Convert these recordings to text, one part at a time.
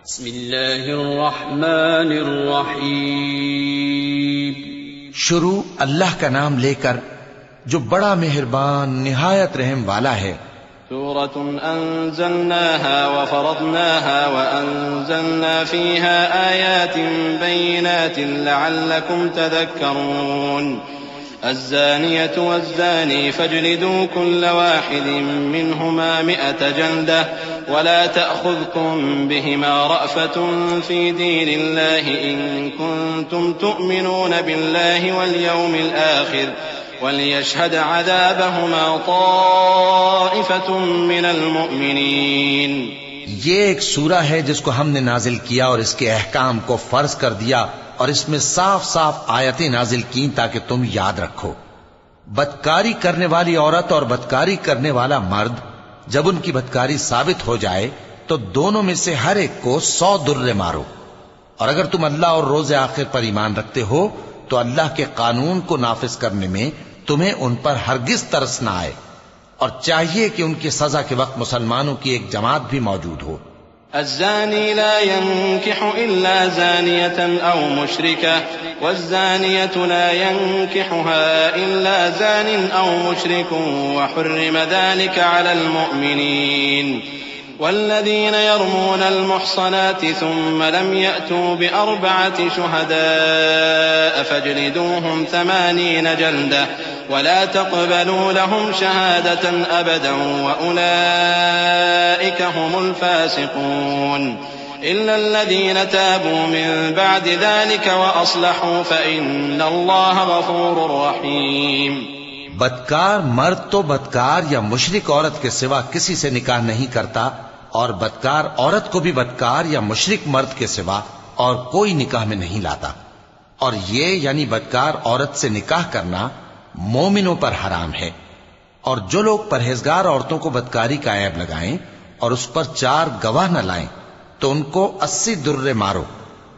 بسم اللہ الرحمن الرحیم۔ شروع اللہ کا نام لے کر جو بڑا مہربان نہایت رحم والا ہے۔ سورة أنزلناها وفرضناها وأنزلنا فيها آيات بينات لعلكم تذكرون الزانية والزاني فاجلدوا كل واحد منهما 100 جلدة ولا تأخذكم بهما رأفة في دين الله إن كنتم تؤمنون بالله واليوم الآخر وَلْيَشْهَدْ عَذَابَهُمَا طَائِفَةٌ مِّنَ الْمُؤْمِنِينَ۔ یہ ایک سورہ ہے جس کو ہم نے نازل کیا اور اس کے احکام کو فرض کر دیا اور اس میں صاف صاف آیتیں نازل کی تاکہ تم یاد رکھو۔ بدکاری کرنے والی عورت اور بدکاری کرنے والا مرد جب ان کی بدکاری ثابت ہو جائے تو دونوں میں سے ہر ایک کو 100 درے مارو، اور اگر تم اللہ اور روز آخر پر ایمان رکھتے ہو تو اللہ کے قانون کو نافذ کرنے میں تمہیں ان پر ہرگز ترس نہ آئے، اور چاہیے کہ ان کی سزا کے وقت مسلمانوں کی ایک جماعت بھی موجود ہو۔ الزاني لا ينكح إلا زانية أو مشركة والزانية لا ينكحها إلا زان أو مشرك وحرم ذلك على المؤمنين والذين يرمون المحصنات ثم لم يأتوا ب4 شهداء فاجلدوهم 80 جلدة ولا تقبلوا لهم شهادة أبدا وأولئك هم الفاسقون إلا الذين تابوا من بعد ذلك وأصلحوا فإن الله غفور رحيم۔ بدکار مرد تو بدکار یا مشرک عورت کے سوا کسی سے نکاح نہیں کرتا، اور بدکار عورت کو بھی بدکار یا مشرک مرد کے سوا اور کوئی نکاح میں نہیں لاتا، اور یہ یعنی بدکار عورت سے نکاح کرنا مومنوں پر حرام ہے۔ اور جو لوگ پرہیزگار عورتوں کو بدکاری کا عیب لگائیں اور اس پر 4 گواہ نہ لائیں تو ان کو 80 درے مارو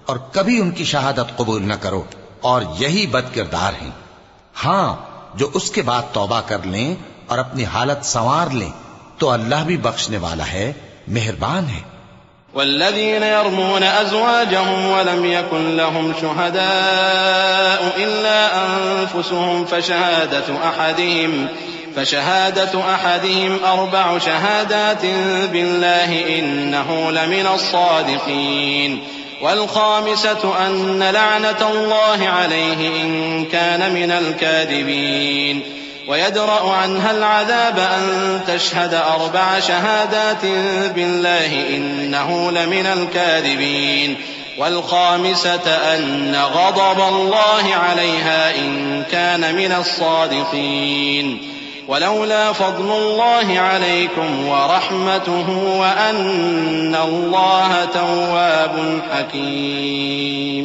اور کبھی ان کی شہادت قبول نہ کرو، اور یہی بد کردار ہیں۔ ہاں، جو اس کے بعد توبہ کر لیں اور اپنی حالت سنوار لیں تو اللہ بھی بخشنے والا ہے، مہربان ہے۔ والذين يرمون أزواجهم ولم يكن لهم شهداء إلا أنفسهم فشهادة أحدهم 4 شهادات بالله إنه لمن الصادقين والخامسة أن لعنة الله عليه إن كان من الكاذبين ويدرأ عنها العذاب أن تشهد 4 شهادات بالله إنه لمن الكاذبين والخامسة أن غضب الله عليها إن كان من الصادقين ولولا فضل الله عليكم ورحمته وأن الله تواب حكيم۔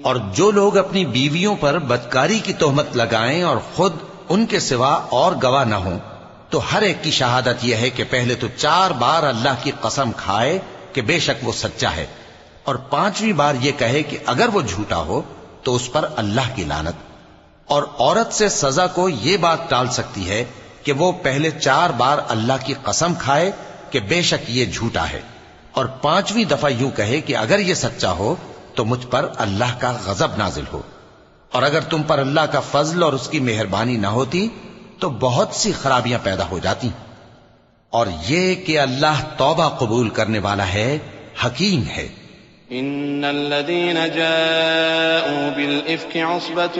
اور جو لوگ اپنی بیویوں پر بدکاری کی تہمت لگائیں اور خود ان کے سوا اور گواہ نہ ہوں تو ہر ایک کی شہادت یہ ہے کہ پہلے تو 4 بار اللہ کی قسم کھائے کہ بے شک وہ سچا ہے، اور 5ویں بار یہ کہے کہ اگر وہ جھوٹا ہو تو اس پر اللہ کی لعنت۔ اور عورت سے سزا کو یہ بات ٹال سکتی ہے کہ وہ پہلے 4 بار اللہ کی قسم کھائے کہ بے شک یہ جھوٹا ہے، اور 5ویں دفعہ یوں کہے کہ اگر یہ سچا ہو تو مجھ پر اللہ کا غضب نازل ہو۔ اور اگر تم پر اللہ کا فضل اور اس کی مہربانی نہ ہوتی تو بہت سی خرابیاں پیدا ہو جاتی۔ اور یہ کہ اللہ توبہ قبول کرنے والا ہے، حکیم ہے۔ إن الذين جاءوا بالإفك عصبة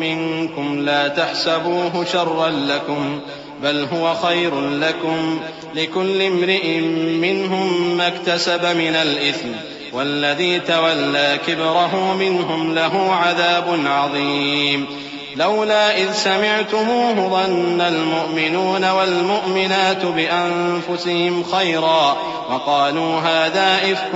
منكم لا تحسبوه شرا لكم بل هو خير لكم لكل امرئ منهم ما اكتسب من الإثم والذي تولى كبره منهم له عذاب عظيم لولا إذ سمعتموه ظن المؤمنون والمؤمنات بأنفسهم خيرا وقالوا هذا إفك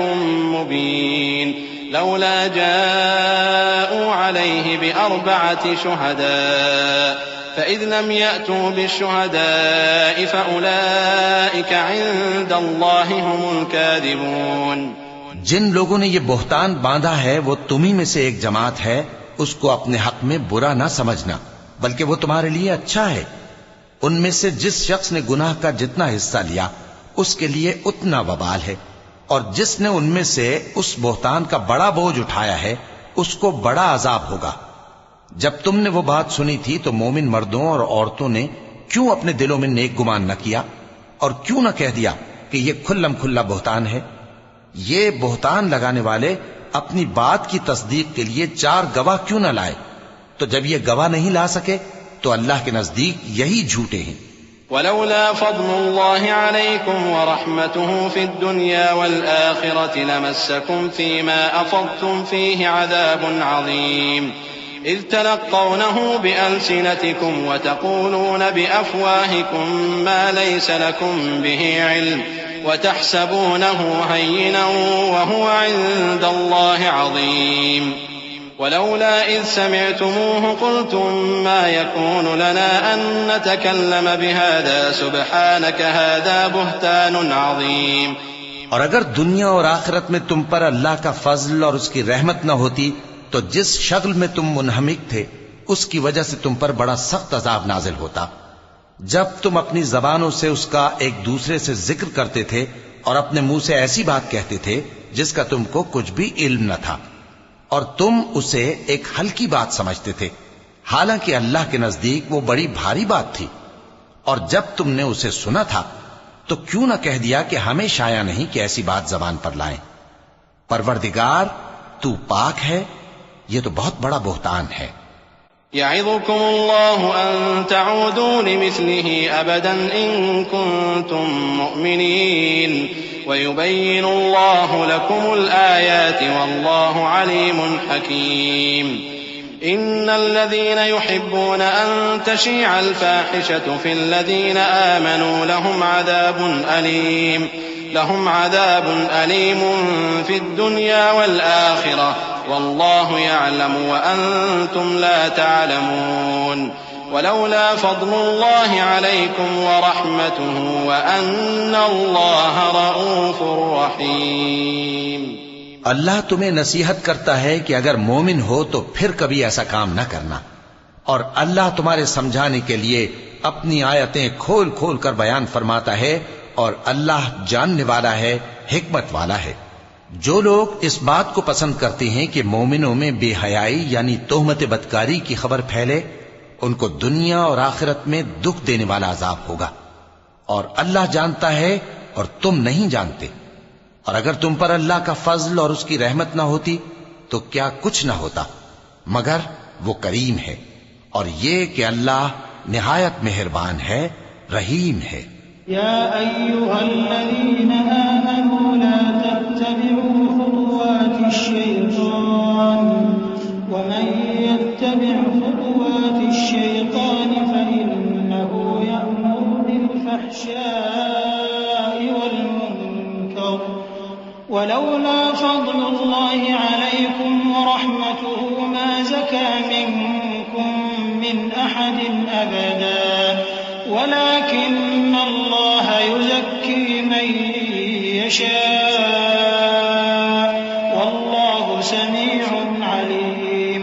مبين لولا جاءوا عليه ب4 شهداء فإذ لم يأتوا بالشهداء فأولئك عند الله هم الكاذبون۔ جن لوگوں نے یہ بہتان باندھا ہے وہ تمہیں میں سے ایک جماعت ہے، اس کو اپنے حق میں برا نہ سمجھنا بلکہ وہ تمہارے لیے اچھا ہے۔ ان میں سے جس شخص نے گناہ کا جتنا حصہ لیا اس کے لیے اتنا وبال ہے، اور جس نے ان میں سے اس بہتان کا بڑا بوجھ اٹھایا ہے اس کو بڑا عذاب ہوگا۔ جب تم نے وہ بات سنی تھی تو مومن مردوں اور عورتوں نے کیوں اپنے دلوں میں نیک گمان نہ کیا اور کیوں نہ کہہ دیا کہ یہ کھلم کھلا بہتان ہے؟ یہ بہتان لگانے والے اپنی بات کی تصدیق کے لیے 4 گواہ کیوں نہ لائے؟ تو جب یہ گواہ نہیں لا سکے تو اللہ کے نزدیک یہی جھوٹے ہیں۔ ولولا فضل الله عليكم ورحمته في الدنيا والآخرة لمسكم فيما أفضتم فيه عذاب عظيم إذ تلقونه بألسنتكم وتقولون بأفواهكم ما ليس لكم به علم وتحسبونه هينا وهو عند الله عظيم ولولا إذ سمعتموه قلتم ما يكون لنا أن نتكلم بهذا سبحانك هذا بهتان عظيم۔ اور اگر دنیا اور آخرت میں تم پر اللہ کا فضل اور اس کی رحمت نہ ہوتی تو جس شغل میں تم منہمک تھے اس کی وجہ سے تم پر بڑا سخت عذاب نازل ہوتا۔ جب تم اپنی زبانوں سے اس کا ایک دوسرے سے ذکر کرتے تھے اور اپنے منہ سے ایسی بات کہتے تھے جس کا تم کو کچھ بھی علم نہ تھا، اور تم اسے ایک ہلکی بات سمجھتے تھے، حالانکہ اللہ کے نزدیک وہ بڑی بھاری بات تھی۔ اور جب تم نے اسے سنا تھا تو کیوں نہ کہہ دیا کہ ہمیں شایع نہیں کہ ایسی بات زبان پر لائیں؟ پروردگار تو پاک ہے، یہ تو بہت بڑا بہتان ہے۔ يعظكم الله أن تعودوا لمثله أبدا إن كنتم مؤمنين ويبين الله لكم الآيات والله عليم حكيم إن الذين يحبون أن تشيع الفاحشة في الذين آمنوا لهم عذاب أليم في الدنيا والآخرة والله يعلم وأنتم لا تعلمون ولولا فضل الله عليكم ورحمته وأن الله رؤوف رحيم۔ اللہ تمہیں نصیحت کرتا ہے کہ اگر مومن ہو تو پھر کبھی ایسا کام نہ کرنا، اور اللہ تمہارے سمجھانے کے لیے اپنی آیتیں کھول کھول کر بیان فرماتا ہے، اور اللہ جاننے والا ہے، حکمت والا ہے۔ جو لوگ اس بات کو پسند کرتے ہیں کہ مومنوں میں بے حیائی یعنی تہمت بدکاری کی خبر پھیلے، ان کو دنیا اور آخرت میں دکھ دینے والا عذاب ہوگا، اور اللہ جانتا ہے اور تم نہیں جانتے۔ اور اگر تم پر اللہ کا فضل اور اس کی رحمت نہ ہوتی تو کیا کچھ نہ ہوتا، مگر وہ کریم ہے، اور یہ کہ اللہ نہایت مہربان ہے، رحیم ہے۔ يا أيها الذين آمنوا لا تتبعوا خطوات الشيطان ومن يتبع خطوات الشيطان فإنه يأمر بالفحشاء والمنكر ولولا فضل الله عليكم ورحمته ما زكى منكم من أحد أبدا ولكن الله يزكي من يشاء والله سميع عليم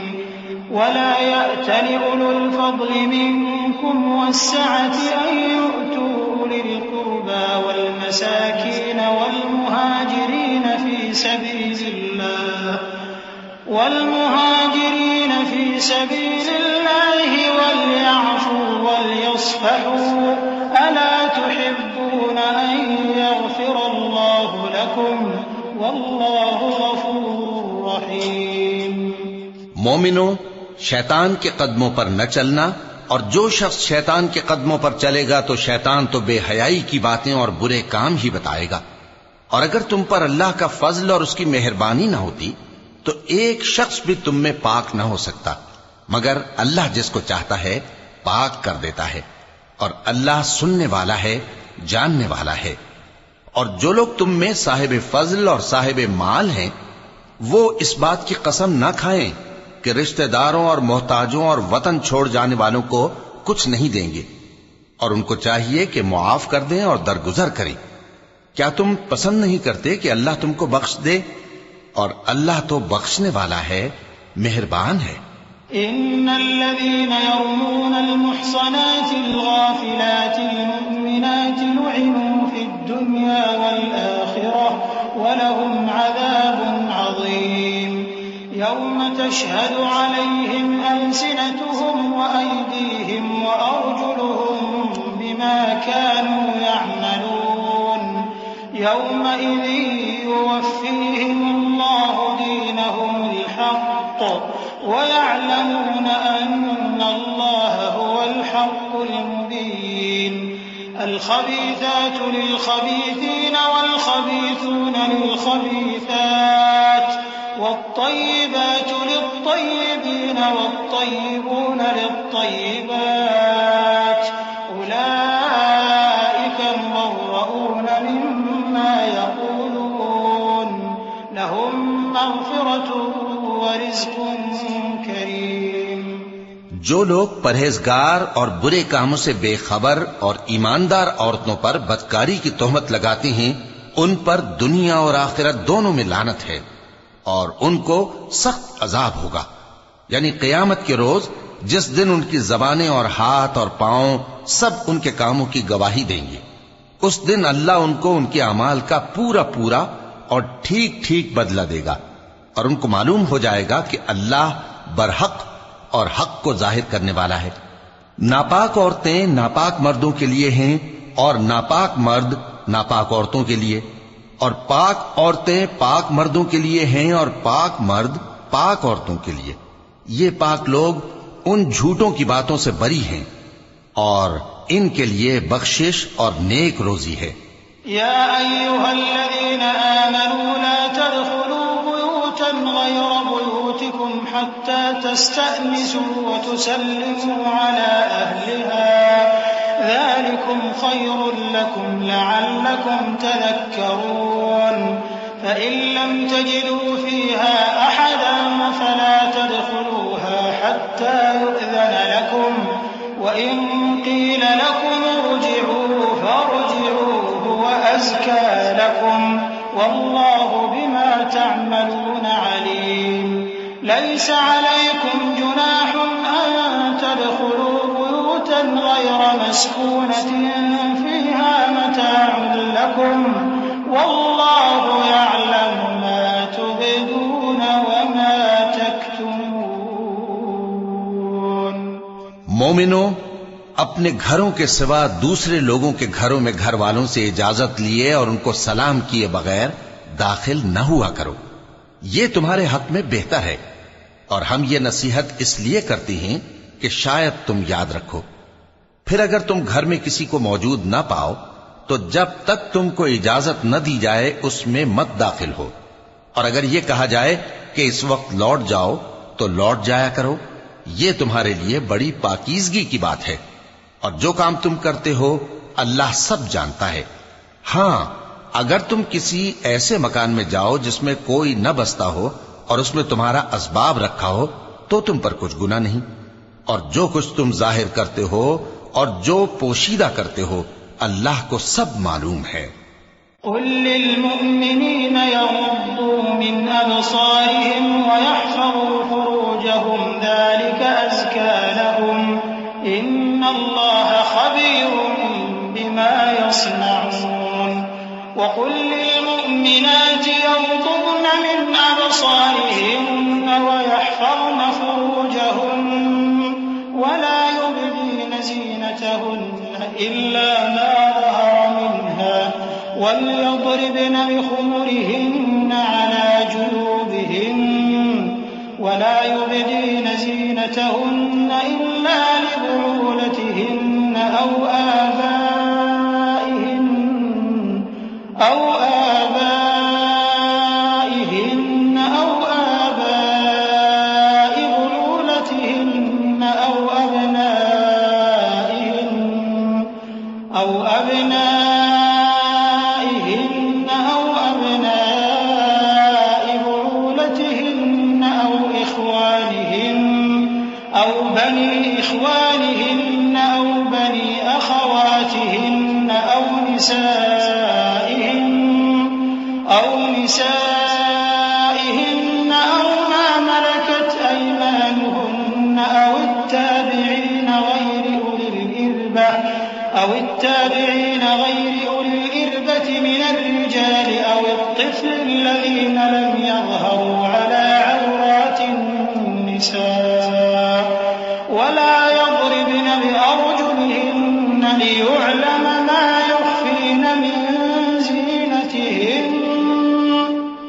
ولا يأتل أولو الفضل منكم والسعة أن يؤتوا أولي القربى والمساكين والمهاجرين في سبيل الله وليعفوا وليصفحوا ألا تحبون أن يغفر الله لكم والله غفور رحيم۔ مومنوں، شیطان کے قدموں پر نہ چلنا، اور جو شخص شیطان کے قدموں پر چلے گا تو شیطان تو بے حیائی کی باتیں اور برے کام ہی بتائے گا۔ اور اگر تم پر اللہ کا فضل اور اس کی مہربانی نہ ہوتی تو ایک شخص بھی تم میں پاک نہ ہو سکتا، مگر اللہ جس کو چاہتا ہے پاک کر دیتا ہے، اور اللہ سننے والا ہے، جاننے والا ہے۔ اور جو لوگ تم میں صاحب فضل اور صاحب مال ہیں وہ اس بات کی قسم نہ کھائیں کہ رشتہ داروں اور محتاجوں اور وطن چھوڑ جانے والوں کو کچھ نہیں دیں گے، اور ان کو چاہیے کہ معاف کر دیں اور درگزر کریں۔ کیا تم پسند نہیں کرتے کہ اللہ تم کو بخش دے؟ اور اللہ تو بخشنے والا ہے، مہربان ہے۔ إن الذين يرمون المحصنات الغافلات المؤمنات لعنوا في الدنيا والآخرة وَلَهُمْ عَذَابٌ عَظِيمٌ يَوْمَ تَشْهَدُ عَلَيْهِمْ أَلْسِنَتُهُمْ وَأَيْدِيهِمْ وَأَرْجُلُهُم بِمَا كَانُوا يَعْمَلُونَ يَوْمَئِذٍ يُوَفِّيهِمُ اللَّهُ دِينَهُمُ الْحَقَّ وَيَعْلَمُونَ أَنَّ اللَّهَ هُوَ الْحَقُّ الْمُبِينُ الْخَبِيثَاتُ لِلْخَبِيثِينَ وَالْخَبِيثُونَ لِلْخَبِيثَاتِ وَالطَّيِّبَاتُ لِلطَّيِّبِينَ وَالطَّيِّبُونَ لِلطَّيِّبَاتِ أُولَئِكَ مُبَرَّءُونَ مِمَّا يَقُولُونَ لَهُم مَّغْفِرَةٌ وَرِزْقٌ كَرِيمٌ۔ جو لوگ پرہیزگار اور برے کاموں سے بے خبر اور ایماندار عورتوں پر بدکاری کی تہمت لگاتے ہیں ان پر دنیا اور آخرت دونوں میں لعنت ہے اور ان کو سخت عذاب ہوگا، یعنی قیامت کے روز جس دن ان کی زبانیں اور ہاتھ اور پاؤں سب ان کے کاموں کی گواہی دیں گے۔ اس دن اللہ ان کو ان کے اعمال کا پورا پورا اور ٹھیک ٹھیک بدلہ دے گا اور ان کو معلوم ہو جائے گا کہ اللہ برحق اور حق کو ظاہر کرنے والا ہے۔ ناپاک عورتیں ناپاک مردوں کے لیے ہیں اور ناپاک مرد ناپاک عورتوں کے لیے، اور پاک عورتیں پاک مردوں کے لیے ہیں اور پاک مرد پاک عورتوں کے لیے۔ یہ پاک لوگ ان جھوٹوں کی باتوں سے بری ہیں اور ان کے لیے بخشش اور نیک روزی ہے۔ يا أيها الذين آمنوا لا تدخلوا بيوتا غير بيوتكم حتى تستأنسوا وتسلموا على أهلها ذلكم خير لكم لعلكم تذكرون فإن لم تجدوا فيها أحدا فلا تدخلوها حتى يؤذن لكم وإن قيل لكم ارجعوا فارجعوا هو أزكى لكم والله بما تعملون عليم ليس عليكم جناح أن تدخلوا بيوتا غير مسكونة فيها متاع لكم والله يعلم ما تبدون وما تكتمون۔ مومنوں، اپنے گھروں کے سوا دوسرے لوگوں کے گھروں میں گھر والوں سے اجازت لیے اور ان کو سلام کیے بغیر داخل نہ ہوا کرو، یہ تمہارے حق میں بہتر ہے، اور ہم یہ نصیحت اس لیے کرتے ہیں کہ شاید تم یاد رکھو۔ پھر اگر تم گھر میں کسی کو موجود نہ پاؤ تو جب تک تم کو اجازت نہ دی جائے اس میں مت داخل ہو، اور اگر یہ کہا جائے کہ اس وقت لوٹ جاؤ تو لوٹ جایا کرو، یہ تمہارے لیے بڑی پاکیزگی کی بات ہے، اور جو کام تم کرتے ہو اللہ سب جانتا ہے۔ ہاں، اگر تم کسی ایسے مکان میں جاؤ جس میں کوئی نہ بستا ہو اور اس میں تمہارا اسباب رکھا ہو تو تم پر کچھ گناہ نہیں، اور جو کچھ تم ظاہر کرتے ہو اور جو پوشیدہ کرتے ہو اللہ کو سب معلوم ہے۔ قل للمؤمنين يغضوا من أبصارهم ويحفظوا فروجهم ذلك أزكى لهم إن الله خبير بما يصنعون وقل للمؤمنات يغضضن من أبصارهن ويحفظن فروجهن ولا يبدين زينتهن إلا ما ظهر منها وليضربن بخمرهن على جيوبهن ولا يبدين زينتهن إلا لبعولتهن أو آبائهن أو آباء بعولتهن أو أبنائهن أو أبناء بعولتهن أو إخوانهن أو بني إخوانهن أو بني أخواتهن أو نسائهن أو ما ملكت أيمانهن أو التابعين غير أولي الإربة من الرجال الرجال أو الطفل الذين لم يظهروا على عورات النساء ولا يضربن بأرجلهن ليعلم ما يخفين من زينتهن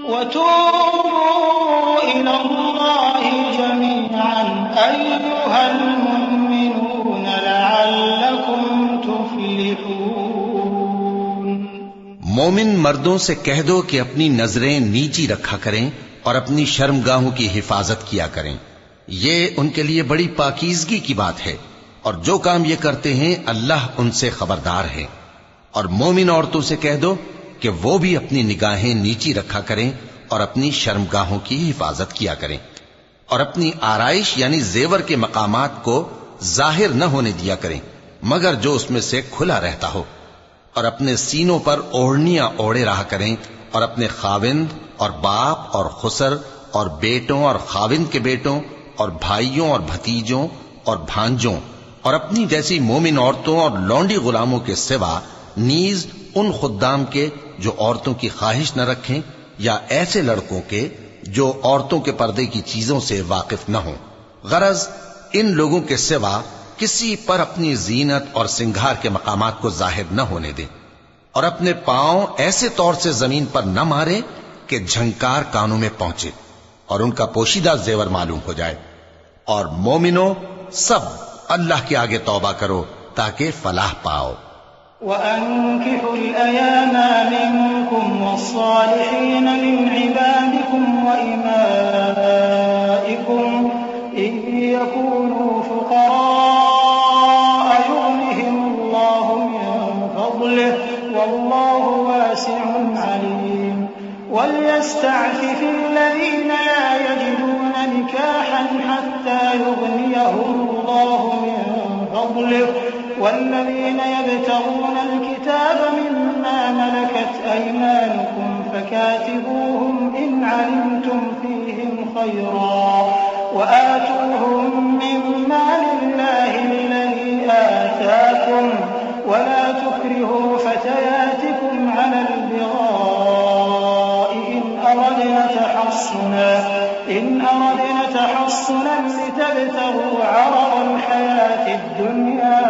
وتوبوا إلى الله جميعا أيها المؤمنون لعلكم تفلحون۔ مومن مردوں سے کہہ دو کہ اپنی نظریں نیچی رکھا کریں اور اپنی شرمگاہوں کی حفاظت کیا کریں، یہ ان کے لیے بڑی پاکیزگی کی بات ہے، اور جو کام یہ کرتے ہیں اللہ ان سے خبردار ہے۔ اور مومن عورتوں سے کہہ دو کہ وہ بھی اپنی نگاہیں نیچی رکھا کریں اور اپنی شرمگاہوں کی حفاظت کیا کریں، اور اپنی آرائش یعنی زیور کے مقامات کو ظاہر نہ ہونے دیا کریں مگر جو اس میں سے کھلا رہتا ہو، اور اپنے سینوں پر اوڑھنیاں اوڑھے رہا کریں، اور اپنے خاوند اور باپ اور خسر اور بیٹوں اور خاوند کے بیٹوں اور بھائیوں اور بھتیجوں اور بھانجوں اور اپنی جیسی مومن عورتوں اور لونڈی غلاموں کے سوا نیز ان خدام کے جو عورتوں کی خواہش نہ رکھیں، یا ایسے لڑکوں کے جو عورتوں کے پردے کی چیزوں سے واقف نہ ہوں، غرض ان لوگوں کے سوا کسی پر اپنی زینت اور سنگھار کے مقامات کو ظاہر نہ ہونے دیں، اور اپنے پاؤں ایسے طور سے زمین پر نہ مارے کہ جھنکار کانوں میں پہنچے اور ان کا پوشیدہ زیور معلوم ہو جائے۔ اور مومنوں سب اللہ کے آگے توبہ کرو تاکہ فلاح پاؤ۔ وَأَنكِحُوا الْأَيَامَ مِنكُمْ وَالصَّالِحِينَ مِنْ عِبَادِكُمْ وَإِمَائِكُمْ إِنْ يَكُونُوا فُقَرَاءَ يُغْنِهِمُ اللَّهُ مِنْ فَضْلِهِ وَاللَّهُ وَاسِعٌ عَلِيمٌ وَلْيَسْتَعْفِفِ الَّذِينَ لَا يَجِدُونَ نِكَاحًا حَتَّى يُغْنِيَهُمُ اللَّهُ مِنْ فَضْلِهِ والذين يبتغون الكتاب مما ملكت أيمانكم فكاتبوهم إن علمتم فيهم خيرا وآتوهم من مال الله الذي آتاكم ولا تكرهوا فتياتكم على البغاء إن أردنا تحصنا لتبتغوا عرض الحياة الدنيا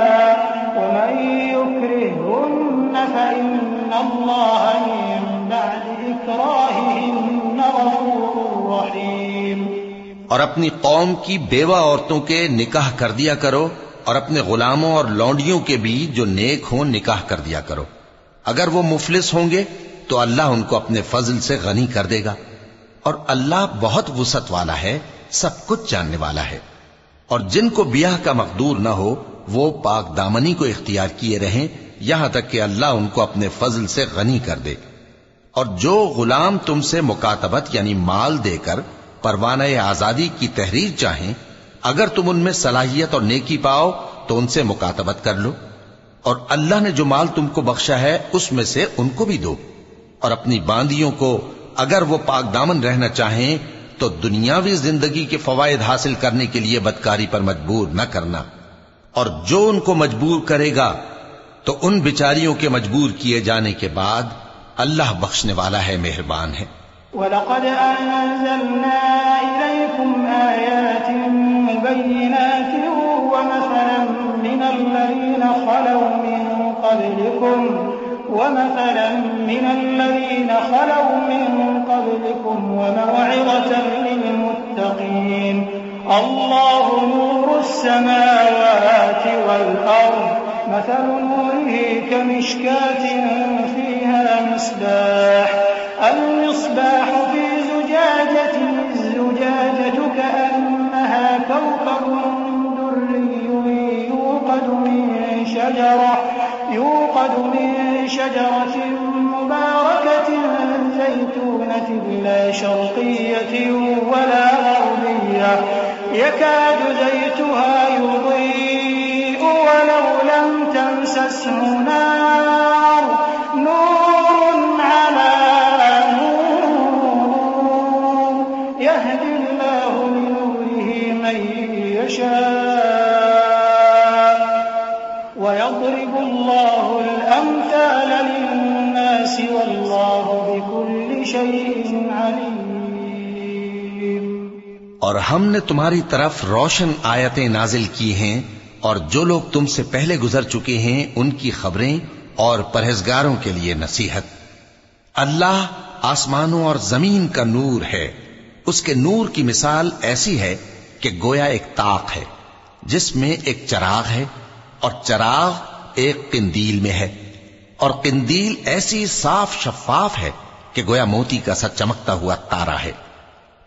ومن يكرههن فإن الله من بعد إكراههن غفور رحيم۔ اور اپنی قوم کی بیوہ عورتوں کے نکاح کر دیا کرو، اور اپنے غلاموں اور لونڈیوں کے بھی جو نیک ہوں نکاح کر دیا کرو، اگر وہ مفلس ہوں گے تو اللہ ان کو اپنے فضل سے غنی کر دے گا، اور اللہ بہت وسعت والا ہے، سب کچھ جاننے والا ہے۔ اور جن کو بیاہ کا مقدور نہ ہو وہ پاک دامنی کو اختیار کیے رہیں یہاں تک کہ اللہ ان کو اپنے فضل سے غنی کر دے۔ اور جو غلام تم سے مکاتبت یعنی مال دے کر پروانہ آزادی کی تحریر چاہیں، اگر تم ان میں صلاحیت اور نیکی پاؤ تو ان سے مکاتبت کر لو، اور اللہ نے جو مال تم کو بخشا ہے اس میں سے ان کو بھی دو۔ اور اپنی باندیوں کو اگر وہ پاک دامن رہنا چاہیں تو دنیاوی زندگی کے فوائد حاصل کرنے کے لیے بدکاری پر مجبور نہ کرنا، اور جو ان کو مجبور کرے گا تو ان بیچاریوں کے مجبور کیے جانے کے بعد اللہ بخشنے والا ہے، مہربان ہے۔ وَلَقَدْ أَنزَلْنَا إِلَيْكُمْ آيَاتٍ مُبَيِّنَاتٍ وَمَثَلًا مِّنَ الَّذِينَ خَلَوْا مِن قَبْلِكُمْ وَمَوْعِظَةً لِّلْمُتَّقِينَ اللَّهُ نُورُ السَّمَاوَاتِ وَالْأَرْضِ مَثَلُ نُورِهِ كَمِشْكَاةٍ فِيهَا مِصْبَاحٌ الْمِصْبَاحُ فِي زُجَاجَةٍ الزُّجَاجَةُ كَأَنَّهَا كَوْكَبٌ دُرِّيٌّ يُوقَدُ مِن شَجَرَةٍ مُبَارَكَةٍ زَيْتُونَةٍ لَّا شَرْقِيَّةٍ وَلَا غَرْبِيَّةٍ يَكَادُ زَيْتُهَا يُضِيءُ وَلَوْ لَمْ تَمْسَسْهُ نَارٌ نُّورٌ عَلَىٰ نُورٍ يَهْدِي اللَّهُ لِنُورِهِ مَن يَشَاءُ وَيَضْرِبُ اللَّهُ الْأَمْثَالَ لِلنَّاسِ وَاللَّهُ اور ہم نے تمہاری طرف روشن آیتیں نازل کی ہیں اور جو لوگ تم سے پہلے گزر چکے ہیں ان کی خبریں اور پرہیزگاروں کے لیے نصیحت۔ اللہ آسمانوں اور زمین کا نور ہے، اس کے نور کی مثال ایسی ہے کہ گویا ایک طاق ہے جس میں ایک چراغ ہے، اور چراغ ایک قندیل میں ہے، اور قندیل ایسی صاف شفاف ہے کہ گویا موتی کا سا چمکتا ہوا تارا ہے۔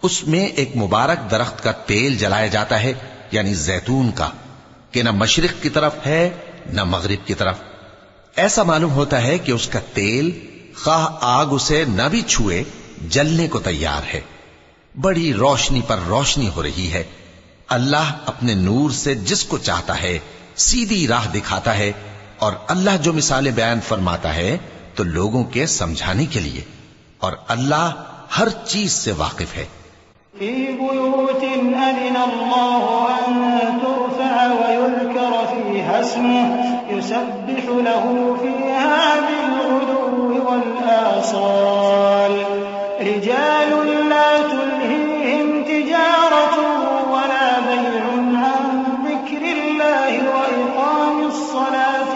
اس میں ایک مبارک درخت کا تیل جلایا جاتا ہے، یعنی زیتون کا، کہ نہ مشرق کی طرف ہے نہ مغرب کی طرف۔ ایسا معلوم ہوتا ہے کہ اس کا تیل خواہ آگ اسے نہ بھی چھوئے جلنے کو تیار ہے۔ بڑی روشنی پر روشنی ہو رہی ہے۔ اللہ اپنے نور سے جس کو چاہتا ہے سیدھی راہ دکھاتا ہے، اور اللہ جو مثالیں بیان فرماتا ہے تو لوگوں کے سمجھانے کے لیے، اور اللہ ہر چیز سے واقف ہے۔ فی بیوت اذن اللہ ان ترفع ویذکر فیہا اسمہ یسبح له فیہا بالغدو والآصال رجال لا تلہیہم تجارت ولا بیع عن ذکر اللہ وإقام الصلاة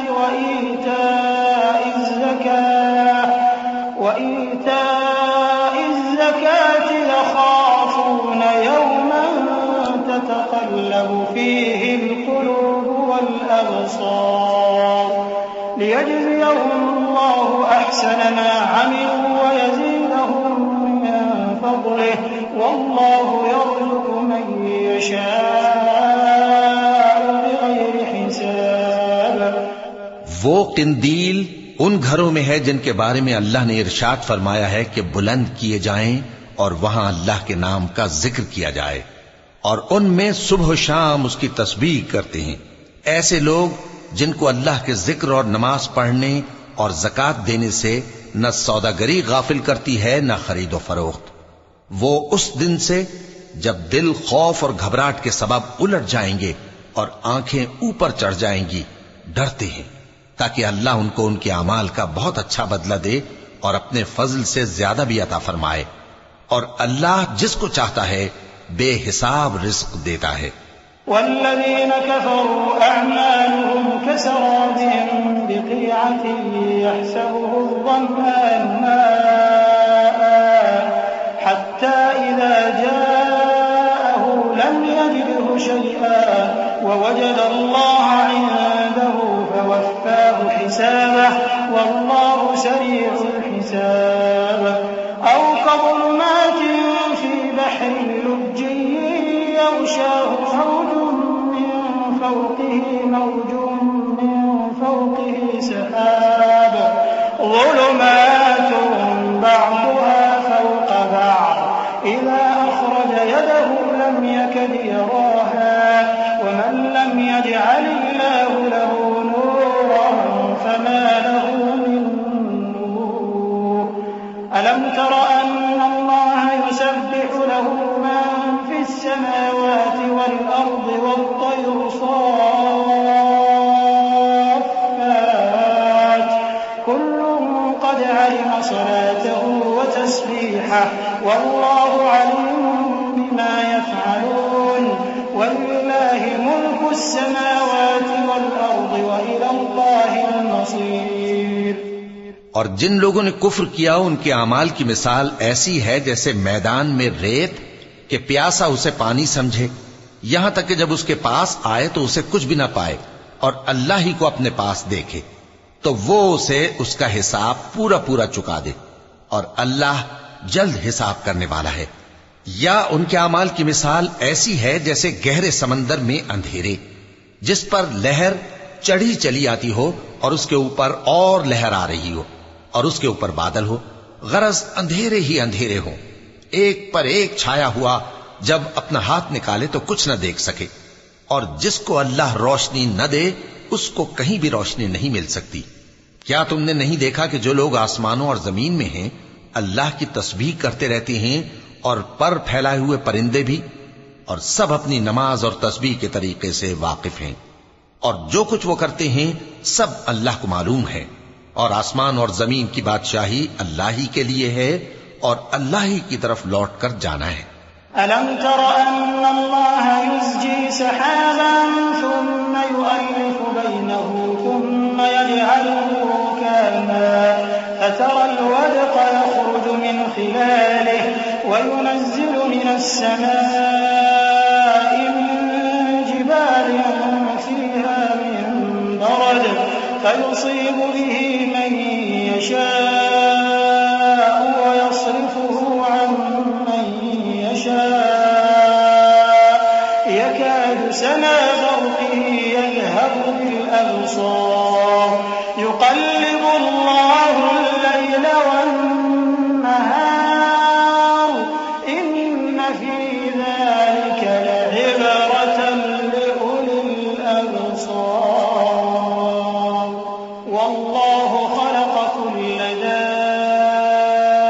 وإيتاء الزكاة يخافون يوما تتقلب فيه القلوب والأبصار ليجزيهم الله أحسن ما عملوا ويزيدهم من فضله والله يرزق من يشاء بغير حساب۔ وہ قندیل ان گھروں میں ہے جن کے بارے میں اللہ نے ارشاد فرمایا ہے کہ بلند کیے جائیں اور وہاں اللہ کے نام کا ذکر کیا جائے، اور ان میں صبح و شام اس کی تسبیح کرتے ہیں۔ ایسے لوگ جن کو اللہ کے ذکر اور نماز پڑھنے اور زکوٰۃ دینے سے نہ سوداگری غافل کرتی ہے نہ خرید و فروخت۔ وہ اس دن سے جب دل خوف اور گھبراہٹ کے سبب الٹ جائیں گے اور آنکھیں اوپر چڑھ جائیں گی ڈرتے ہیں، تاکہ اللہ ان کو ان کے اعمال کا بہت اچھا بدلہ دے اور اپنے فضل سے زیادہ بھی عطا فرمائے، اور اللہ جس کو چاہتا ہے بے حساب رزق دیتا ہے۔ والذين كفروا أعمالهم كسراب بقيعة يحسبه الظمآن ماء حتى إذا جاءه لم يجده شيئا ووجد الله عنده فوفاه حسابه والله سريع الحساب۔ أو كظلمات في بحر لجي يغشاه موج من فوقه سحاب ظلمات بعضها فوق بعض إذا أخرج يده لم يكد يراها ومن لم يجعل الله له نورا فما له من نور۔ ألم تر أن الله يسبح له من في السماوات والأرض والطير صلاته وتسبيحه والله عليم بما يفعلون ولله ملك السماوات والأرض وإلى الله المصير۔ اور جن لوگوں نے کفر کیا ان کے اعمال کی مثال ایسی ہے جیسے میدان میں ریت کہ پیاسا اسے پانی سمجھے، یہاں تک کہ جب اس کے پاس آئے تو اسے کچھ بھی نہ پائے اور اللہ ہی کو اپنے پاس دیکھے تو وہ اسے اس کا حساب پورا پورا چکا دے، اور اللہ جلد حساب کرنے والا ہے۔ یا ان کے اعمال کی مثال ایسی ہے جیسے گہرے سمندر میں اندھیرے جس پر لہر چڑھی چلی آتی ہو اور اس کے اوپر اور لہر آ رہی ہو اور اس کے اوپر بادل ہو، غرض اندھیرے ہی اندھیرے ہوں، ایک پر ایک چھایا ہوا، جب اپنا ہاتھ نکالے تو کچھ نہ دیکھ سکے، اور جس کو اللہ روشنی نہ دے اس کو کہیں بھی روشنی نہیں مل سکتی۔ کیا تم نے نہیں دیکھا کہ جو لوگ آسمانوں اور زمین میں ہیں اللہ کی تسبیح کرتے رہتے ہیں، اور پر پھیلائے ہوئے پرندے بھی، اور سب اپنی نماز اور تسبیح کے طریقے سے واقف ہیں، اور جو کچھ وہ کرتے ہیں سب اللہ کو معلوم ہے، اور آسمان اور زمین کی بادشاہی اللہ ہی کے لیے ہے اور اللہ ہی کی طرف لوٹ کر جانا ہے۔ ألم تر أن الله يزجي سحابا ثم يؤلف بينه ثم يجعله ركاما فترى الودق يخرج من خلاله وينزل من السماء من جبال فيها من برد فيصيب به من يشاء ويصرفه عن من يشاء يكاد سنا برقه يذهب بالأبصار يقلب الله الليل والنهار إن في ذلك لعبرة لأولي الأبصار والله خلق كل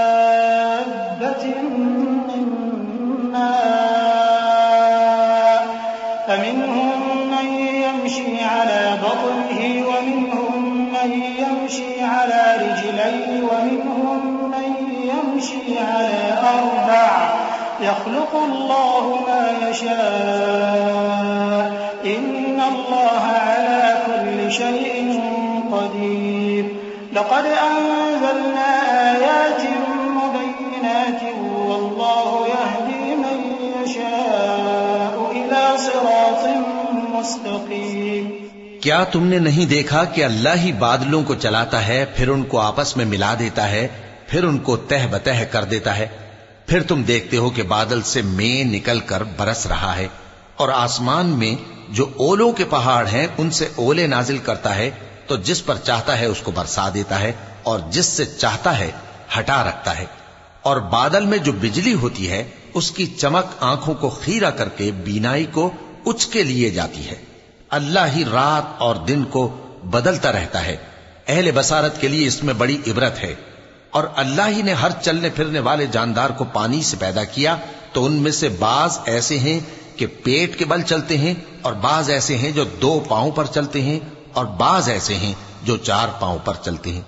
دابة من ماء فمنهم من يمشي على بطنه ومنهم من يمشي على رجلين ومنهم من يمشي على أربع يخلق الله ما يشاء إن الله على كل شيء قدير لقد أنزلنا آيات مبينات والله يهدي من يشاء إلى صراط مستقيم کیا تم نے نہیں دیکھا کہ اللہ ہی بادلوں کو چلاتا ہے پھر ان کو آپس میں ملا دیتا ہے پھر ان کو تہ بتہ کر دیتا ہے پھر تم دیکھتے ہو کہ بادل سے مے نکل کر برس رہا ہے اور آسمان میں جو اولوں کے پہاڑ ہیں ان سے اولے نازل کرتا ہے تو جس پر چاہتا ہے اس کو برسا دیتا ہے اور جس سے چاہتا ہے ہٹا رکھتا ہے اور بادل میں جو بجلی ہوتی ہے اس کی چمک آنکھوں کو خیرہ کر کے بینائی کو اچ کے لیے جاتی ہے اللہ ہی رات اور دن کو بدلتا رہتا ہے اہل بصارت کے لیے اس میں بڑی عبرت ہے اور اللہ ہی نے ہر چلنے پھرنے والے جاندار کو پانی سے پیدا کیا تو ان میں سے بعض ایسے ہیں کہ پیٹ کے بل چلتے ہیں اور بعض ایسے ہیں جو 2 پاؤں پر چلتے ہیں اور بعض ایسے ہیں جو 4 پاؤں پر چلتے ہیں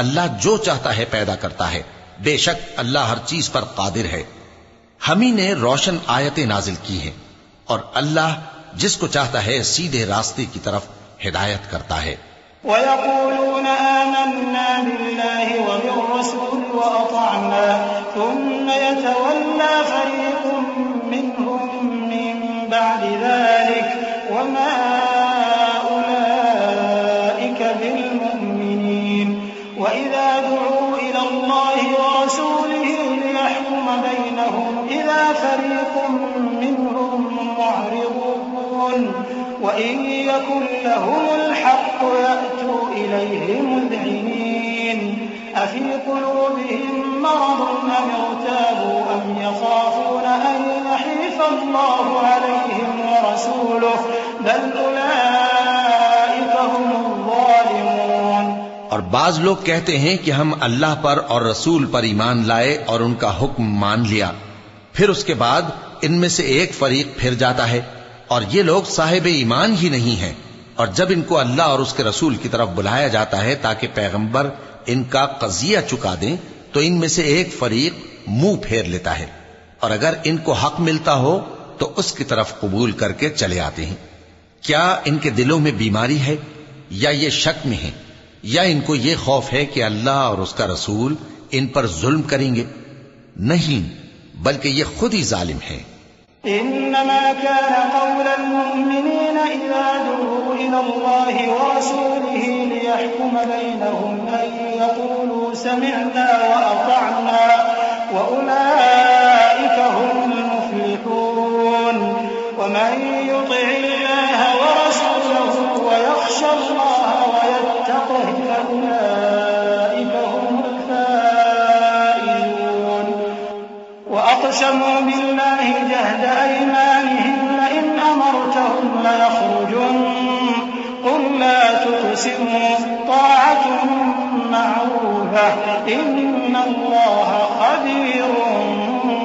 اللہ جو چاہتا ہے پیدا کرتا ہے بے شک اللہ ہر چیز پر قادر ہے ہم ہی نے روشن آیتیں نازل کی ہیں اور اللہ جس کو چاہتا ہے سیدھے راستے کی طرف ہدایت کرتا ہے وَيَقُولُونَ آمَنَّا بِاللَّهِ وَبِالرَّسُولِ وَأَطَعْنَا ثُمَّ يَتَوَلَّى فَرِيقٌ مِّنْهُم مِّن بَعْدِ ذَلِكَ وَمَا أُولَٰئِكَ بِالْمُؤْمِنِينَ وَإِذَا دُعُوا إِلَى اللَّهِ وَرَسُولِهِ لِيَحْكُمَ بَيْنَهُمْ إِذَا فَرِيقٌ مِّنْهُم مُّعْرِضُونَ وَإِن يَكُن لَّهُمُ الْحَقُّ يَأْتُوا إِلَيْهِ مُذْعِنِينَ أَفِي قُلُوبِهِم مَّرَضٌ أَمِ ارْتَابُوا أَمْ يَخَافُونَ أَن يَحِيفَ اللَّهُ عَلَيْهِمْ وَرَسُولُهُ بَلْ أُولَٰئِكَ هُمُ الظَّالِمُونَ اور بعض لوگ کہتے ہیں کہ ہم اللہ پر اور رسول پر ایمان لائے اور ان کا حکم مان لیا پھر اس کے بعد ان میں سے ایک فریق پھر جاتا ہے اور یہ لوگ صاحب ایمان ہی نہیں ہیں اور جب ان کو اللہ اور اس کے رسول کی طرف بلایا جاتا ہے تاکہ پیغمبر ان کا قضیہ چکا دیں تو ان میں سے ایک فریق منہ پھیر لیتا ہے اور اگر ان کو حق ملتا ہو تو اس کی طرف قبول کر کے چلے آتے ہیں کیا ان کے دلوں میں بیماری ہے یا یہ شک میں ہیں یا ان کو یہ خوف ہے کہ اللہ اور اس کا رسول ان پر ظلم کریں گے نہیں بلکہ یہ خود ہی ظالم ہیں إنما كان قول المؤمنين إذا دعوا إلى الله ورسوله ليحكم بينهم أن يقولوا سمعنا وأطعنا وأولئك هم المفلحون ومن يطع الله ورسوله ويخشى الله ويتقه فأولئك هم الفائزون وأقسموا بالله جهد أيمانهم لئن أمرتهم ليخرجن قل لا تقسموا طاعة معروفة إن الله خبير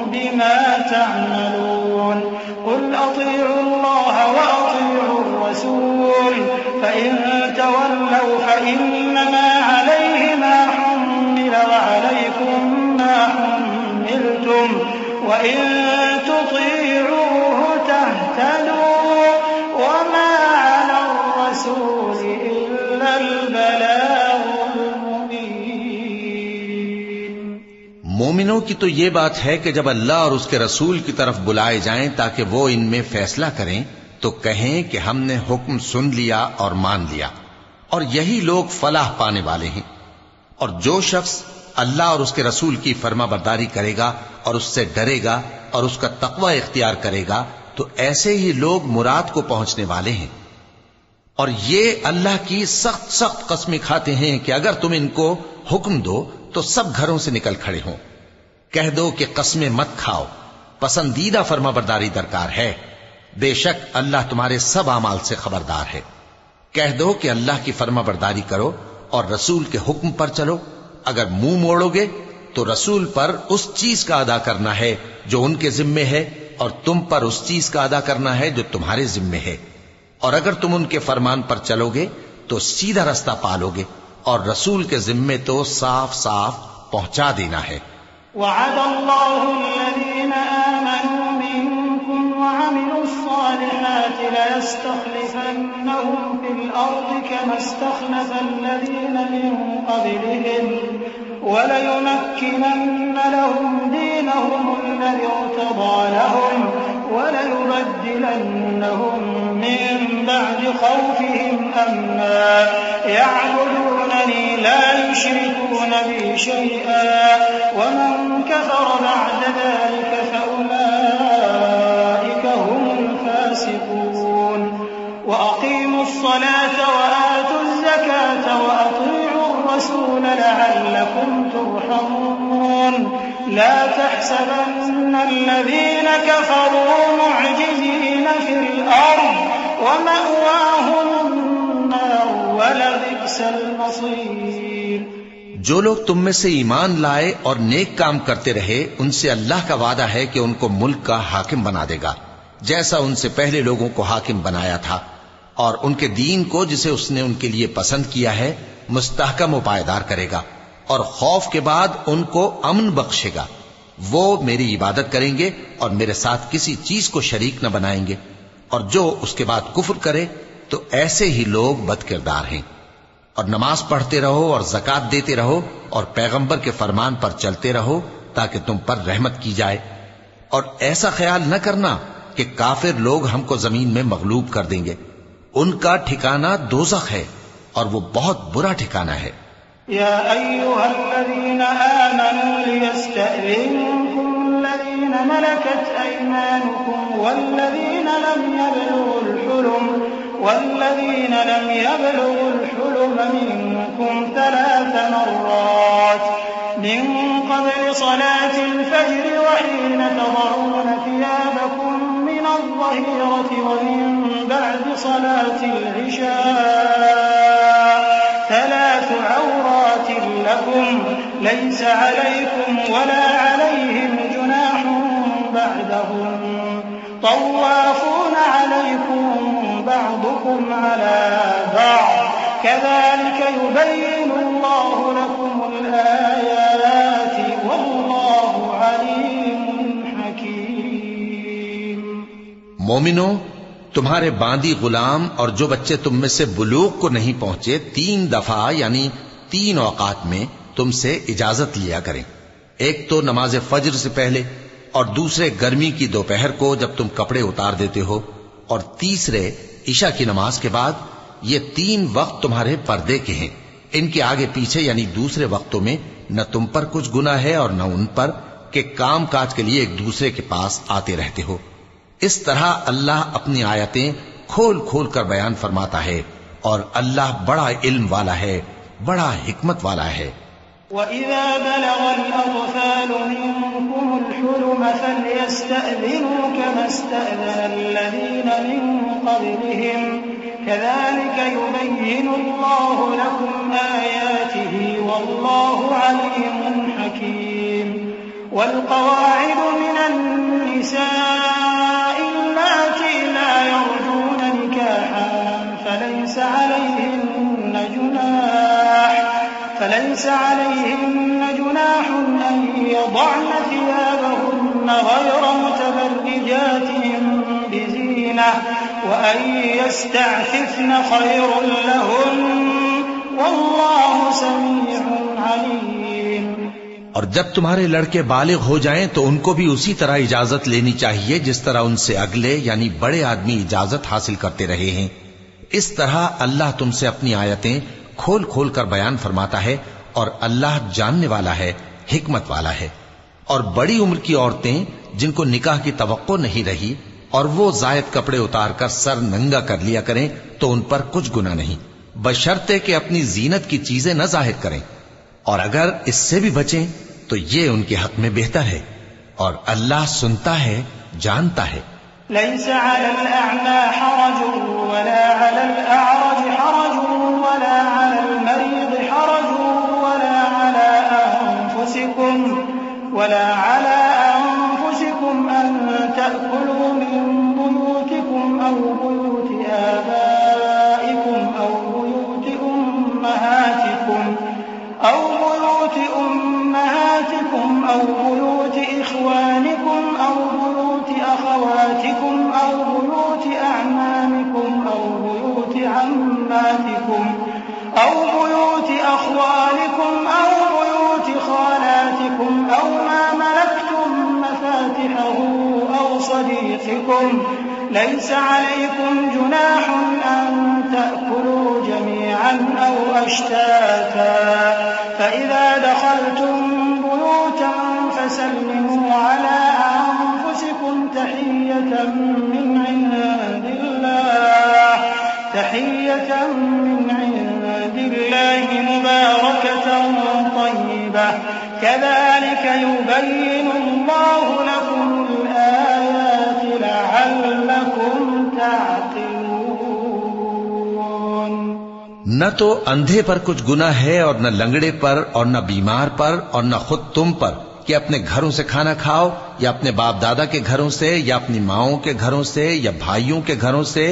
بما تعملون قل أطيعوا الله وأطيعوا الرسول فإن تولوا فإنما عليه ما حمل وعليكم ما حملتم وإن تطيعوا فاهتدوا وما على الرسول إلا البلاغ المبين۔ مومنوں کی تو یہ بات ہے کہ جب اللہ اور اس کے رسول کی طرف بلائے جائیں تاکہ وہ ان میں فیصلہ کریں تو کہیں کہ ہم نے حکم سن لیا اور مان لیا، اور یہی لوگ فلاح پانے والے ہیں۔ اور جو شخص اللہ اور اس کے رسول کی فرما برداری کرے گا اور اس سے ڈرے گا اور اس کا تقوی اختیار کرے گا تو ایسے ہی لوگ مراد کو پہنچنے والے ہیں۔ اور یہ اللہ کی سخت سخت قسمیں کھاتے ہیں کہ اگر تم ان کو حکم دو تو سب گھروں سے نکل کھڑے ہوں۔ کہہ دو کہ قسمیں مت کھاؤ، پسندیدہ فرما برداری درکار ہے، بے شک اللہ تمہارے سب اعمال سے خبردار ہے۔ کہہ دو کہ اللہ کی فرما برداری کرو اور رسول کے حکم پر چلو، اگر منہ موڑو گے تو رسول پر اس چیز کا ادا کرنا ہے جو ان کے ذمے ہے اور تم پر اس چیز کا ادا کرنا ہے جو تمہارے ذمے ہے، اور اگر تم ان کے فرمان پر چلو گے تو سیدھا رستہ پالو گے، اور رسول کے ذمے تو صاف صاف پہنچا دینا ہے۔ وعد الله الذين آمنوا منكم وعملوا الصالحات ليستخلفنهم في الأرض كما استخلف الذين من قبلهم وليمكنن لهم دينهم الذي ارتضى لهم وليبدلنهم من بعد خوفهم أمنا يعبدونني لا يشركون بي شيئا ومن كفر بعد ذلك فأولئك هم الفاسقون وأقيموا الصلاة وآتوا الزكاة وأطيعوا الرسول لعلكم ترحمون لا تحسبن الذين كفروا معجزين في الأرض ومأواهم النار ولبئس المصير۔ جو لوگ تم میں سے ایمان لائے اور نیک کام کرتے رہے ان سے اللہ کا وعدہ ہے کہ ان کو ملک کا حاکم بنا دے گا جیسا ان سے پہلے لوگوں کو حاکم بنایا تھا، اور ان کے دین کو جسے اس نے ان کے لیے پسند کیا ہے مستحکم و پائیدار کرے گا، اور خوف کے بعد ان کو امن بخشے گا۔ وہ میری عبادت کریں گے اور میرے ساتھ کسی چیز کو شریک نہ بنائیں گے، اور جو اس کے بعد کفر کرے تو ایسے ہی لوگ بد کردار ہیں۔ اور نماز پڑھتے رہو اور زکوٰۃ دیتے رہو اور پیغمبر کے فرمان پر چلتے رہو تاکہ تم پر رحمت کی جائے، اور ایسا خیال نہ کرنا کہ کافر لوگ ہم کو زمین میں مغلوب کر دیں گے، ان کا ٹھکانہ دوزخ ہے اور وہ بہت برا ٹھکانہ ہے۔ يا أيها الذين آمنوا ليستأذنكم الذين ملكت أيمانكم والذين لم يبلغوا الحلم منكم 3 مرات من قبل صلاة الفجر وحين تضعون ثيابكم من الظهيرة ومن بعد صلاة العشاء 3 عورات لكم ليس عليكم ولا عليهم جناح بعدهم طوافون عليكم بعضكم على بعض كذلك يبين الله لكم الآيات والله عليم حكيم۔ مومنو، تمہارے باندی غلام اور جو بچے تم میں سے بلوغ کو نہیں پہنچے 3 دفعہ یعنی 3 اوقات میں تم سے اجازت لیا کریں، ایک تو نماز فجر سے پہلے، اور دوسرے گرمی کی دوپہر کو جب تم کپڑے اتار دیتے ہو، اور تیسرے عشاء کی نماز کے بعد۔ یہ 3 وقت تمہارے پردے کے ہیں، ان کے آگے پیچھے یعنی دوسرے وقتوں میں نہ تم پر کچھ گناہ ہے اور نہ ان پر کہ کام کاج کے لیے ایک دوسرے کے پاس آتے رہتے ہو۔ اس طرح اللہ اپنی آیتیں کھول کھول کر بیان فرماتا ہے، اور اللہ بڑا علم والا ہے، بڑا حکمت والا ہے۔ وَإِذَا بَلَغَ الْأَطْفَالُ مِنكُمُ الْحُلُمَ فَلْيَسْتَأْذِنُوا كَمَا اسْتَأْذَنَ الَّذِينَ مِن قَبْلِهِمْ كَذَلِكَ يُبَيِّنُ اللَّهُ لَكُمْ آيَاتِهِ وَاللَّهُ عَلِيمٌ حَكِيمٌ۔ وَالْقَوَاعِدُ مِنَ النِّسَاءِ اللَّاتِي لَا يَرْجُونَ نِكَاحًا فَلَيْسَ عليهن جناح أن يضعن ثيابهن غير متبرجات بزينة وأن يستعففن خير لهن والله سميع عليم۔ اور جب تمہارے لڑکے بالغ ہو جائیں تو ان کو بھی اسی طرح اجازت لینی چاہیے جس طرح ان سے اگلے یعنی بڑے آدمی اجازت حاصل کرتے رہے ہیں۔ اس طرح اللہ تم سے اپنی آیتیں کھول کھول کر بیان فرماتا ہے، اور اللہ جاننے والا ہے، حکمت والا ہے۔ اور بڑی عمر کی عورتیں جن کو نکاح کی توقع نہیں رہی اور وہ زائد کپڑے اتار کر سر ننگا کر لیا کریں تو ان پر کچھ گناہ نہیں، بشرطے کہ اپنی زینت کی چیزیں نہ ظاہر کریں، اور اگر اس سے بھی بچیں تو یہ ان کے حق میں بہتر ہے، اور اللہ سنتا ہے، جانتا ہے۔ ليس على الأعمى حرج ولا على الأعرج حرج ولا على المريض حرج ولا على أنفسكم أن تأكلوا من بيوتكم أو بيوت آبائكم أو بيوت أمهاتكم أو بيوت إخوانكم أو بيوت أخواتكم أو بيوت أعمامكم أو بيوت عماتكم أو بيوت أخوالكم أو بيوت خالاتكم أو ما ملكتم مفاتحه أو صديقكم ليس عليكم جناح أن تأكلوا جميعا أو أشتاتا فإذا دخلتم بيوتا فسلموا على أنفسكم تحية من عند الله مباركة طيبة كذلك يبين الله لكم الآيات لعلكم تعقلون۔ نہ تو اندھے پر کچھ گناہ ہے اور نہ لنگڑے پر اور نہ بیمار پر اور نہ خود تم پر کہ اپنے گھروں سے کھانا کھاؤ یا اپنے باپ دادا کے گھروں سے یا اپنی ماؤں کے گھروں سے یا بھائیوں کے گھروں سے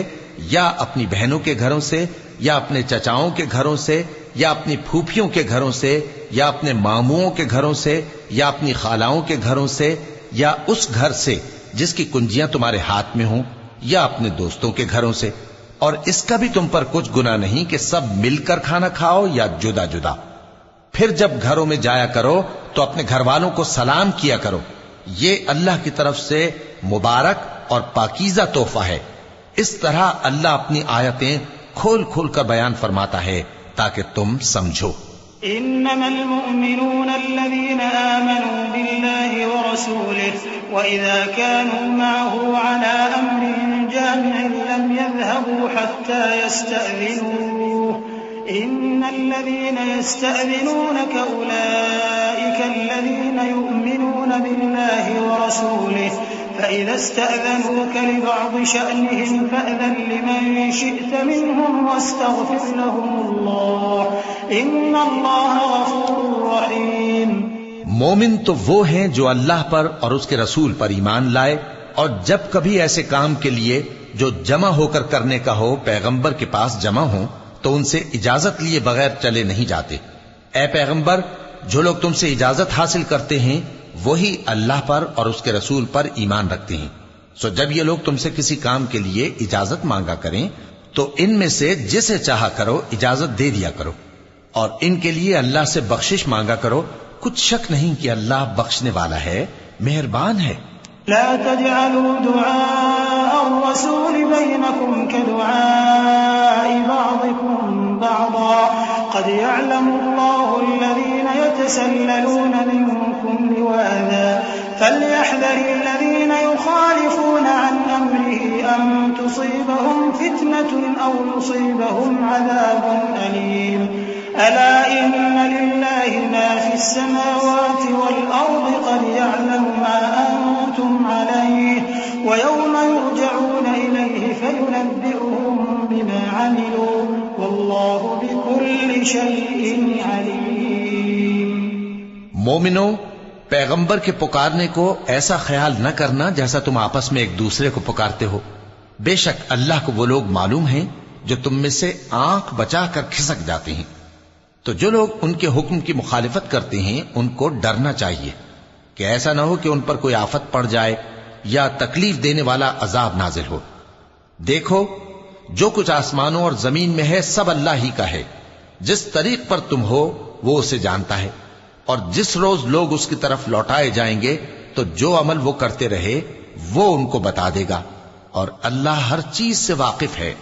یا اپنی بہنوں کے گھروں سے یا اپنے چچاؤں کے گھروں سے یا اپنی پھوپھیوں کے گھروں سے یا اپنے ماموؤں کے گھروں سے یا اپنی خالاؤں کے گھروں سے یا اس گھر سے جس کی کنجیاں تمہارے ہاتھ میں ہوں یا اپنے دوستوں کے گھروں سے، اور اس کا بھی تم پر کچھ گناہ نہیں کہ سب مل کر کھانا کھاؤ یا جدا جدا۔ پھر جب گھروں میں جایا کرو تو اپنے گھر والوں کو سلام کیا کرو، یہ اللہ کی طرف سے مبارک اور پاکیزہ تحفہ ہے۔ اس طرح اللہ اپنی آیتیں کھول کھول کر بیان فرماتا ہے تاکہ تم سمجھو۔ إنما المؤمنون الذين آمنوا بالله ورسوله وإذا كانوا معه على أمر جامع لم يذهبوا حتى يستأذنوه إن الذين يستأذنونك أولئك الذين يؤمنون بالله ورسوله فإذا استأذنوك لبعض شأنهم فأذن لمن شئت منهم واستغفر لهم الله إن الله غفور رحيم۔ مومن تو وہ ہیں جو اللہ پر اور اس کے رسول پر ایمان لائے، اور جب کبھی ایسے کام کے لیے جو جمع ہو کر کرنے کا ہو پیغمبر کے پاس جمع ہوں تو ان سے اجازت لیے بغیر چلے نہیں جاتے۔ اے پیغمبر، جو لوگ تم سے اجازت حاصل کرتے ہیں وہی اللہ پر اور اس کے رسول پر ایمان رکھتے ہیں، سو جب یہ لوگ تم سے کسی کام کے لیے اجازت مانگا کریں تو ان میں سے جسے چاہا کرو اجازت دے دیا کرو، اور ان کے لیے اللہ سے بخشش مانگا کرو، کچھ شک نہیں کہ اللہ بخشنے والا ہے، مہربان ہے۔ لا تجعلوا دعاء الرسول بينكم كدعاء بعضكم بعضا قد يعلم الله الذين يتسللون منكم لواذا فليحذر الذين يخالفون عن أمره أن تصيبهم فتنة أو يصيبهم عذاب أليم ألا إن لله ما في السماوات والأرض قد يعلم ما أنتم عليه ويوم يرجعون إليه فينبئهم بما عملوا والله بكل شيء عليم۔ مومنو، پیغمبر کے پکارنے کو ایسا خیال نہ کرنا جیسا تم آپس میں ایک دوسرے کو پکارتے ہو، بے شک اللہ کو وہ لوگ معلوم ہیں جو تم میں سے آنکھ بچا کر کھسک جاتے ہیں، تو جو لوگ ان کے حکم کی مخالفت کرتے ہیں ان کو ڈرنا چاہیے کہ ایسا نہ ہو کہ ان پر کوئی آفت پڑ جائے یا تکلیف دینے والا عذاب نازل ہو۔ دیکھو جو کچھ آسمانوں اور زمین میں ہے سب اللہ ہی کا ہے. جس طریق پر تم ہو وہ اسے جانتا ہے، اور جس روز لوگ اس کی طرف لوٹائے جائیں گے تو جو عمل وہ کرتے رہے وہ ان کو بتا دے گا، اور اللہ ہر چیز سے واقف ہے.